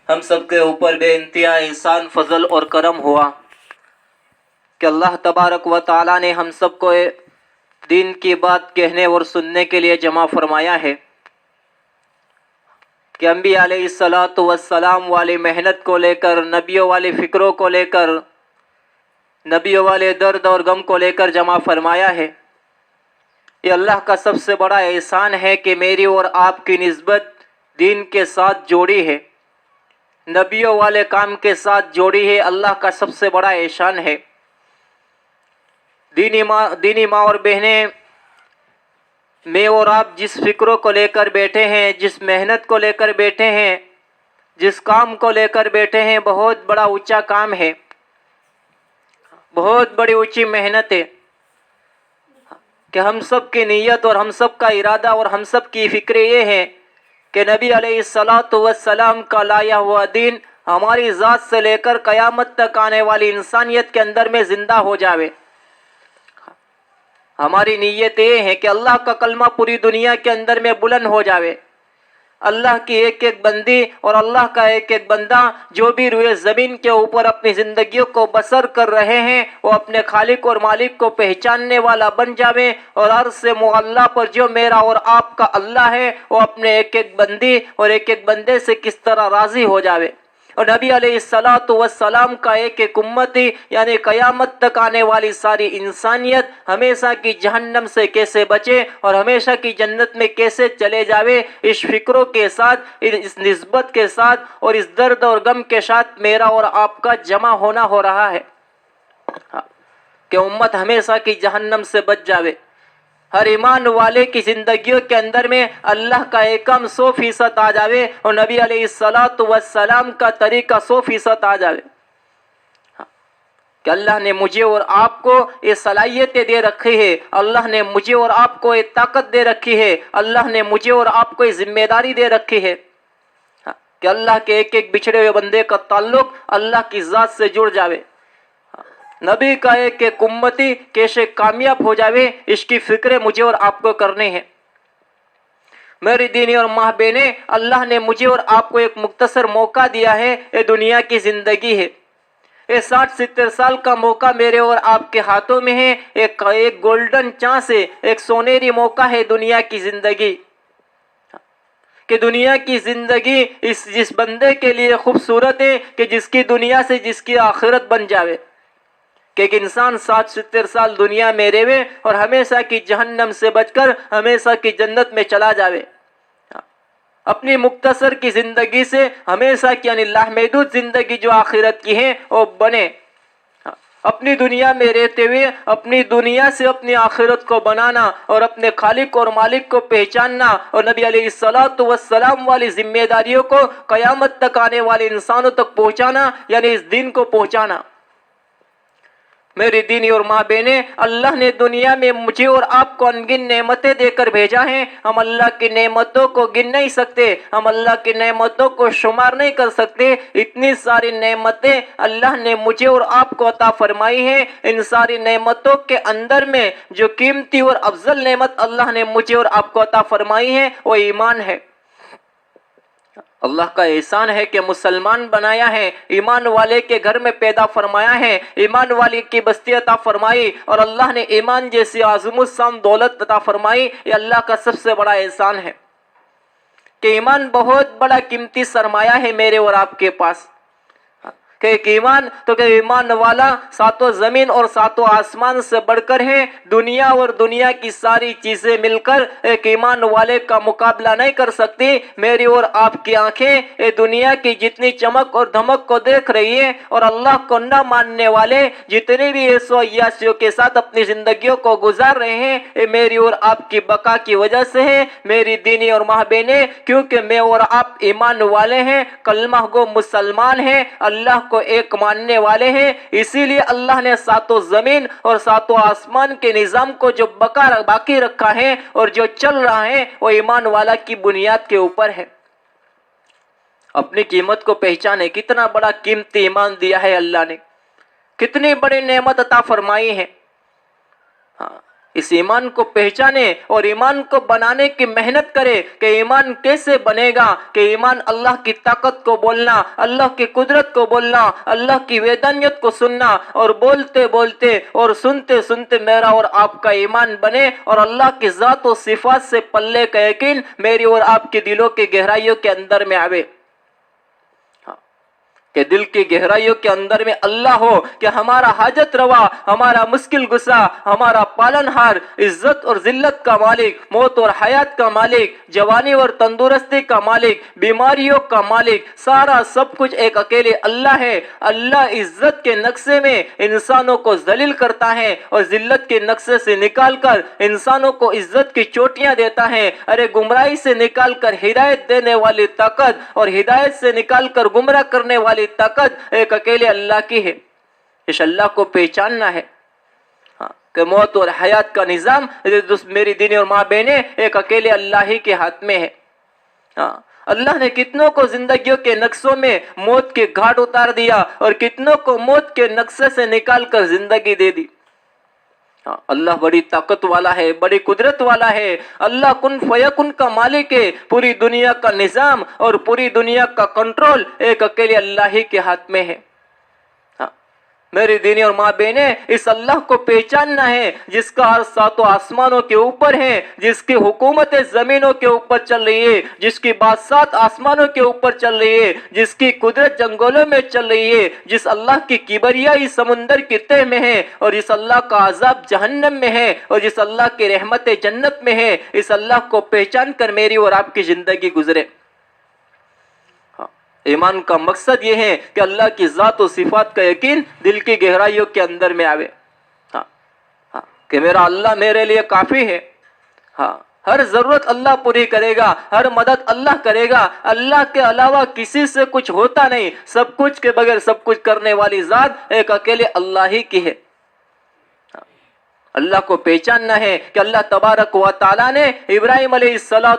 ہم سب کے اوپر بے انتہا احسان فضل اور کرم ہوا کہ اللہ تبارک و تعالیٰ نے ہم سب کو دین کی بات کہنے اور سننے کے لیے جمع فرمایا ہے کہ انبیاء علیہ السلام والی محنت کو لے کر، نبیوں والی فکروں کو لے کر، نبیوں والے درد اور غم کو لے کر جمع فرمایا ہے۔ یہ اللہ کا سب سے بڑا احسان ہے کہ میری اور آپ کی نسبت دین کے ساتھ جوڑی ہے، نبیوں والے کام کے ساتھ جوڑی ہے۔ اللہ کا سب سے بڑا احسان ہے۔ دینی ماں اور بہنیں، میں اور آپ جس فکروں کو لے کر بیٹھے ہیں، جس محنت کو لے کر بیٹھے ہیں، جس کام کو لے کر بیٹھے ہیں، بہت بڑا اونچا کام ہے، بہت بڑی اونچی محنت ہے کہ ہم سب کی نیت اور ہم سب کا ارادہ اور ہم سب کی فکر یہ ہے کہ نبی علیہ السلام کا لایا ہوا دین ہماری ذات سے لے کر قیامت تک آنے والی انسانیت کے اندر میں زندہ ہو جاوے۔ ہماری نیت یہ ہے کہ اللہ کا کلمہ پوری دنیا کے اندر میں بلند ہو جاوے، اللہ کی ایک ایک بندی اور اللہ کا ایک ایک بندہ جو بھی روئے زمین کے اوپر اپنی زندگیوں کو بسر کر رہے ہیں، وہ اپنے خالق اور مالک کو پہچاننے والا بن جاوے، اور عرض سے معلیٰ پر جو میرا اور آپ کا اللہ ہے وہ اپنے ایک ایک بندی اور ایک ایک بندے سے کس طرح راضی ہو جاوے۔ اور نبی علیہ السلام کا ایک ایک امتی یعنی قیامت تک آنے والی ساری انسانیت ہمیشہ کی جہنم سے کیسے بچے اور ہمیشہ کی جنت میں کیسے چلے جاوے، اس فکروں کے ساتھ، اس نسبت کے ساتھ اور اس درد اور غم کے ساتھ میرا اور آپ کا جمع ہونا ہو رہا ہے کہ امت ہمیشہ کی جہنم سے بچ جاوے۔ ہر ایمان والے کی زندگیوں کے اندر میں اللہ کا احکام 100% آ جاوے اور نبی علیہ السلام کا طریقہ 100% آ جاوے کہ اللہ نے مجھے اور آپ کو یہ صلاحیتیں دے رکھی ہے، اللہ نے مجھے اور آپ کو یہ طاقت دے رکھی ہے، اللہ نے مجھے اور آپ کو یہ ذمہ داری دے رکھی ہے کہ اللہ کے ایک ایک بچھڑے ہوئے بندے کا تعلق اللہ کی ذات سے جڑ جاوے، نبی کا ایک ایک امتی کیسے کامیاب ہو جاوے، اس کی فکریں مجھے اور آپ کو کرنی ہے۔ میری دینی اور ماں بہنیں، اللہ نے مجھے اور آپ کو ایک مختصر موقع دیا ہے، یہ دنیا کی زندگی ہے، یہ 60-70 سال کا موقع میرے اور آپ کے ہاتھوں میں ہے، ایک گولڈن چانس ہے، ایک سونیری موقع ہے دنیا کی زندگی، کہ دنیا کی زندگی جس بندے کے لیے خوبصورت ہے کہ جس کی دنیا سے جس کی آخرت بن جاوے، کہ ایک انسان 60-70 سال دنیا میں رہے اور ہمیشہ کی جہنم سے بچ کر ہمیشہ کی جنت میں چلا جاوے، اپنی مختصر کی زندگی سے ہمیشہ کی یعنی لامحدود زندگی جو آخرت کی ہے وہ بنے، اپنی دنیا میں رہتے ہوئے اپنی دنیا سے اپنی آخرت کو بنانا اور اپنے خالق اور مالک کو پہچاننا اور نبی علیہ السلام والی ذمہ داریوں کو قیامت تک آنے والے انسانوں تک پہنچانا، یعنی اس دین کو پہنچانا۔ میری دینی اور ماں بہنیں، اللہ نے دنیا میں مجھے اور آپ کو انگن نعمتیں دے کر بھیجا ہے، ہم اللہ کی نعمتوں کو گن نہیں سکتے، ہم اللہ کی نعمتوں کو شمار نہیں کر سکتے، اتنی ساری نعمتیں اللہ نے مجھے اور آپ کو عطا فرمائی ہیں۔ ان ساری نعمتوں کے اندر میں جو قیمتی اور افضل نعمت اللہ نے مجھے اور آپ کو عطا فرمائی ہے وہ ایمان ہے۔ اللہ کا احسان ہے کہ مسلمان بنایا ہے، ایمان والے کے گھر میں پیدا فرمایا ہے، ایمان والے کی بستی عطا فرمائی اور اللہ نے ایمان جیسی عظیم الشان دولت عطا فرمائی۔ یہ اللہ کا سب سے بڑا احسان ہے کہ ایمان بہت بڑا قیمتی سرمایہ ہے میرے اور آپ کے پاس، کہ ایک ایمان تو کہ ایمان والا ساتوں زمین اور ساتوں آسمان سے بڑھ کر ہے، دنیا اور دنیا کی ساری چیزیں مل کر ایک ایمان والے کا مقابلہ نہیں کر سکتی۔ میری اور آپ کی آنکھیں یہ دنیا کی جتنی چمک اور دھمک کو دیکھ رہی ہیں اور اللہ کو نہ ماننے والے جتنے بھی ایسو عیاشیوں کے ساتھ اپنی زندگیوں کو گزار رہے ہیں، یہ میری اور آپ کی بقا کی وجہ سے ہے۔ میری دینی اور ماں بہنیں، کیونکہ میں اور آپ ایمان والے ہیں، کلمہ گو مسلمان ہیں، اللہ کو ایک ماننے والے ہیں، اسی لیے اللہ نے ساتوں زمین اور ساتوں آسمان کے نظام کو جو باقی رکھا ہے اور جو چل رہا ہے وہ ایمان والا کی بنیاد کے اوپر ہے۔ اپنی قیمت کو پہچانے، کتنا بڑا قیمتی ایمان دیا ہے اللہ نے، کتنی بڑی نعمت عطا فرمائی ہے۔ اس ایمان کو پہچانے اور ایمان کو بنانے کی محنت کرے کہ ایمان کیسے بنے گا، کہ ایمان اللہ کی طاقت کو بولنا، اللہ کی قدرت کو بولنا، اللہ کی وحدانیت کو سننا، اور بولتے بولتے اور سنتے سنتے میرا اور آپ کا ایمان بنے، اور اللہ کی ذات و صفات سے پلے کا یقین میری اور آپ کے دلوں کی گہرائیوں کے اندر میں آوے، کہ دل کی گہرائیوں کے اندر میں اللہ ہو، کہ ہمارا حاجت روا، ہمارا مشکل گسا، ہمارا پالن ہار، عزت اور ذلت کا مالک، موت اور حیات کا مالک، جوانی اور تندرستی کا مالک، بیماریوں کا مالک، سارا سب کچھ ایک اکیلے اللہ ہے۔ اللہ عزت کے نقشے میں انسانوں کو ذلیل کرتا ہے اور ذلت کے نقشے سے نکال کر انسانوں کو عزت کی چوٹیاں دیتا ہے۔ ارے گمراہی سے نکال کر ہدایت دینے والی طاقت اور ہدایت سے نکال کر گمراہ کرنے والی طاقت ایک اکیلے اللہ کی ہے۔ اس اللہ کو پہچاننا ہے کہ موت اور حیات کا نظام میری دینی اور ماں بہنیں ایک اکیلے اللہ ہی کے ہاتھ میں ہے۔ اللہ نے کتنوں کو زندگیوں کے نقشوں میں موت کے گھاٹ اتار دیا اور کتنوں کو موت کے نقشے سے نکال کر زندگی دے دی۔ اللہ بڑی طاقت والا ہے، بڑی قدرت والا ہے، اللہ کن فیکن کا مالک ہے۔ پوری دنیا کا نظام اور پوری دنیا کا کنٹرول ایک اکیلے اللہ ہی کے ہاتھ میں ہے۔ میری دینی اور ماں بہنیں، اس اللہ کو پہچاننا ہے جس کا ہر ساتوں آسمانوں کے اوپر ہے، جس کی حکومت زمینوں کے اوپر چل رہی ہے، جس کی بادشاہت آسمانوں کے اوپر چل رہی ہے، جس کی قدرت جنگلوں میں چل رہی ہے، جس اللہ کی کبریائی سمندر کی تہ میں ہے، اور جس اللہ کا عذاب جہنم میں ہے، اور جس اللہ کی رحمت جنت میں ہے۔ اس اللہ کو پہچان کر میری اور آپ کی زندگی گزرے۔ ایمان کا مقصد یہ ہے کہ اللہ کی ذات و صفات کا یقین دل کی گہرائیوں کے اندر میں آوے، کہ میرا اللہ میرے لیے کافی ہے، ہر ضرورت اللہ پوری کرے گا، ہر مدد اللہ کرے گا، اللہ کے علاوہ کسی سے کچھ ہوتا نہیں، سب کچھ کے بغیر سب کچھ کرنے والی ذات ایک اکیلے اللہ ہی کی ہے۔ اللہ کو پہچاننا ہے کہ اللہ تبارک و تعالیٰ نے ابراہیم علیہ السلام